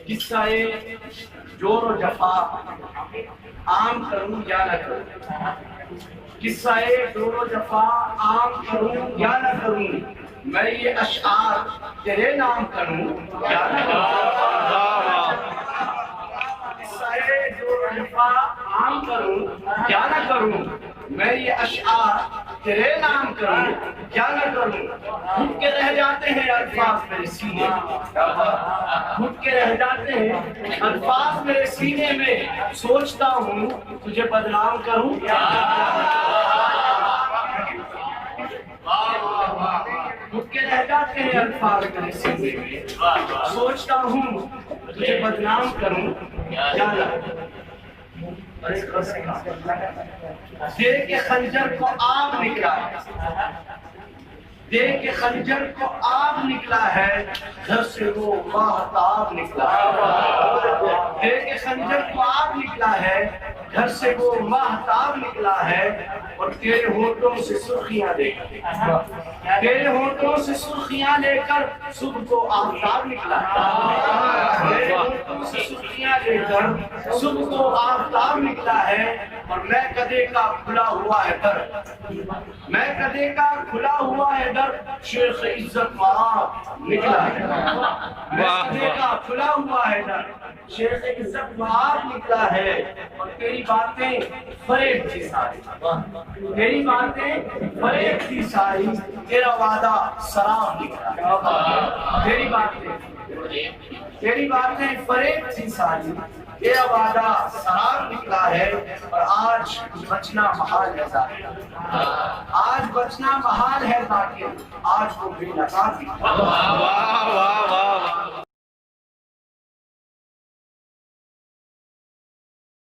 قصہ جور و جفا عام کروں یا نہ کروں، قصہ جور و جفا عام کروں یا نہ کروں، میں یہ اشعار تیرے نام کروں یا نہ کروں، قصہ جور و جفا عام کروں یا نہ کروں، میں یہ اشعار تیرے نام کروں یا نہ کروں، گھٹ کے رہ جاتے ہیں الفاظ میرے سینے میں، گھٹ کے رہ جاتے ہیں الفاظ میرے سینے میں، سوچتا ہوں تجھے بدنام کروں یا گھٹ کے رہ جاتے ہیں الفاظ میرے سینے میں، سوچتا ہوں تجھے بدنام کروں یا نہ، دیکھ کے خنجر کو آگ نکلا ہے، دیکھ کے خنجر کو آگ نکلا ہے، گھر سے وہ ماہتاب نکلا ہے، دیکھ کے خنجر کو آگ نکلا ہے، گھر سے وہ ماہتاب نکلا ہے، اور تیرے ہونٹوں سے سرخیاں لے کر، تیرے ہونٹوں سے سرخیاں لے کر صبح کو آفتاب نکلا ہے، تیرے ہونٹوں سے سرخیاں لے کر صبح کو آفتاب نکلا ہے، اور میں کدے کا کھلا ہوا ہے در، میں کدے کا کھلا ہوا ہے در، شیخ عزت وہاب نکلا ہے، میں کدے کا کھلا ہوا ہے در، شیخ عزت وہاب نکلا ہے، اور تیری باتیں فریب تھی ساری، تیری باتیں فریب تھی ساری، تیرا وعدہ سراب نکلا، تیری باتیں فریب تھی ساری، تیرا وعدہ سراب نکلا ہے، اور آج بچنا محال ہے ذاکر، آج بچنا محال ہے ذاکر، آج وہ بے نقاب نکلا۔